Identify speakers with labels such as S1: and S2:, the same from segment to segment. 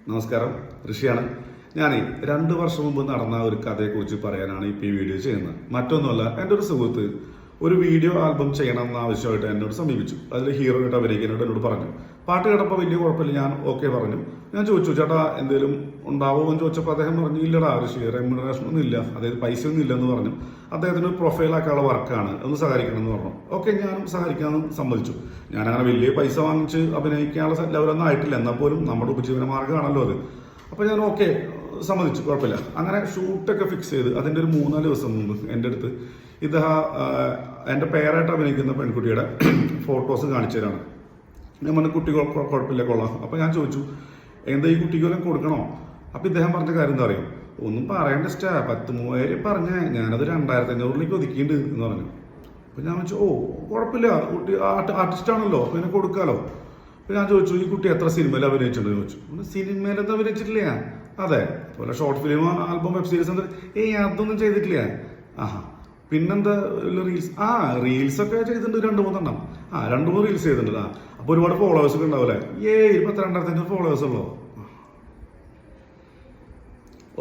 S1: നമസ്കാരം, ഋഷിയാണ്. ഞാനേ 2 വർഷം മുമ്പ് നടന്ന ഒരു കഥയെക്കുറിച്ച് പറയാനാണ് ഇപ്പോൾ ഈ വീഡിയോ ചെയ്യുന്നത്. മറ്റൊന്നുമല്ല, എൻ്റെ ഒരു സുഹൃത്ത് ഒരു വീഡിയോ ആൽബം ചെയ്യണം എന്ന ആവശ്യമായിട്ട് എന്നോട് സമീപിച്ചു. അതിൽ ഹീറോ ആയിട്ട് അഭിനയിക്കാനായിട്ട് എന്നോട് പറഞ്ഞു. പാട്ട് കേട്ടപ്പോൾ വലിയ കുഴപ്പമില്ല, ഞാൻ ഓക്കെ പറഞ്ഞു. ഞാൻ ചോദിച്ചു, ചേട്ടാ എന്തെങ്കിലും ഉണ്ടാവുമോ എന്ന് ചോദിച്ചപ്പോൾ അദ്ദേഹം പറഞ്ഞു, ഇല്ലടാ ഋഷി, റെമ്യൂണറേഷൻ ഒന്നും ഇല്ല, അതായത് പൈസ ഒന്നും ഇല്ലെന്ന് പറഞ്ഞു. അദ്ദേഹത്തിന് പ്രൊഫൈലാക്കാനുള്ള വർക്കാണ്, ഒന്ന് സഹായിക്കണം എന്ന് പറഞ്ഞു. ഓക്കെ, ഞാനും സഹായിക്കാമെന്ന് സമ്മതിച്ചു. ഞാനങ്ങനെ വലിയ പൈസ വാങ്ങിച്ച് അഭിനയിക്കാനുള്ള ലെവലൊന്നും ആയിട്ടില്ല, എന്നാൽ പോലും നമ്മുടെ ഉപജീവന മാർഗ്ഗമാണല്ലോ അത്. അപ്പോൾ ഞാൻ ഓക്കെ സമ്മതിച്ചു, കുഴപ്പമില്ല. അങ്ങനെ ഷൂട്ടൊക്കെ ഫിക്സ് ചെയ്ത് അതിൻ്റെ ഒരു 3-4 ദിവസം മുമ്പ് എൻ്റെ അടുത്ത് ഇദ്ദേഹം എൻ്റെ പേരായിട്ട് അഭിനയിക്കുന്ന പെൺകുട്ടിയുടെ ഫോട്ടോസ് കാണിച്ചു തരാണ്. ഞാൻ പറഞ്ഞു, കുട്ടി കുഴപ്പമില്ല, കൊള്ളാം. അപ്പോൾ ഞാൻ ചോദിച്ചു, എന്താ ഈ കുട്ടിക്ക് വല്ലതും കൊടുക്കണോ? അപ്പോൾ ഇദ്ദേഹം പറഞ്ഞ കാര്യം എന്താ അറിയാം, ഒന്നും പറയേണ്ട, 10,000 പറഞ്ഞേ, ഞാനത് 2,500 ഒതുക്കിയിട്ടുണ്ട് എന്ന് പറഞ്ഞു. അപ്പോൾ ഞാൻ ചോദിച്ചു, കുഴപ്പമില്ല, കുട്ടി ആർട്ടിസ്റ്റാണല്ലോ, അപ്പോൾ ഇതിനെ കൊടുക്കാമല്ലോ. അപ്പോൾ ഞാൻ ചോദിച്ചു, ഈ കുട്ടി എത്ര സിനിമയിൽ അഭിനയിച്ചിട്ടുണ്ട് ചോദിച്ചു. സിനിമയിലൊന്നും അഭിനയിച്ചിട്ടില്ല. അതെ, അതുപോലെ short film, album, web series അതൊന്നും ചെയ്തിട്ടില്ല. ആഹാ, പിന്നെന്താ റീൽസ്? റീൽസൊക്കെ ചെയ്തിട്ടുണ്ട്, 2-3 എണ്ണം. 2-3 റീൽസ് ചെയ്തിട്ടുണ്ട്. അപ്പോൾ ഒരുപാട് ഫോളോവേഴ്സ് ഒക്കെ ഉണ്ടാവില്ലേ? 2,500 ഫോളോവേഴ്സ് ഉള്ളോ?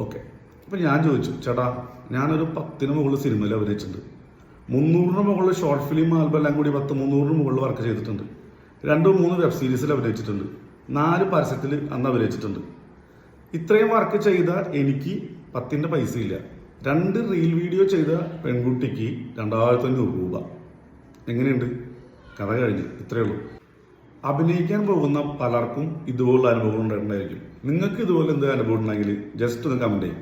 S1: ഓക്കെ. അപ്പം ഞാൻ ചോദിച്ചു, ചേട്ടാ ഞാനൊരു 10-ന് മുകളിൽ സിനിമയിൽ അഭിനയിച്ചിട്ടുണ്ട്, 300-ന് മുകളിൽ ഷോർട്ട് ഫിലിം, ആൽബം എല്ലാം കൂടി 300-ന് മുകളിൽ വർക്ക് ചെയ്തിട്ടുണ്ട്, 2-3 വെബ് സീരീസിൽ അഭിനയിച്ചിട്ടുണ്ട്, 4 പരസ്യത്തിൽ അന്ന് അഭിനയിച്ചിട്ടുണ്ട്. ഇത്രയും വർക്ക് ചെയ്ത എനിക്ക് 10-ന്റെ പൈസ ഇല്ല. 2 റീൽ വീഡിയോ ചെയ്ത പെൺകുട്ടിക്ക് 2,500 രൂപ. എങ്ങനെയുണ്ട്? കഥ കഴിഞ്ഞു. ഇത്രയേ ഉള്ളൂ. അഭിനയിക്കാൻ പോകുന്ന പലർക്കും ഇതുപോലുള്ള അനുഭവം ഉണ്ടായിട്ടുണ്ടായിരിക്കും. നിങ്ങൾക്ക് ഇതുപോലെ എന്ത് അനുഭവം ഉണ്ടെങ്കിൽ ജസ്റ്റ് ഒന്ന് കമൻറ്റ് ചെയ്യും.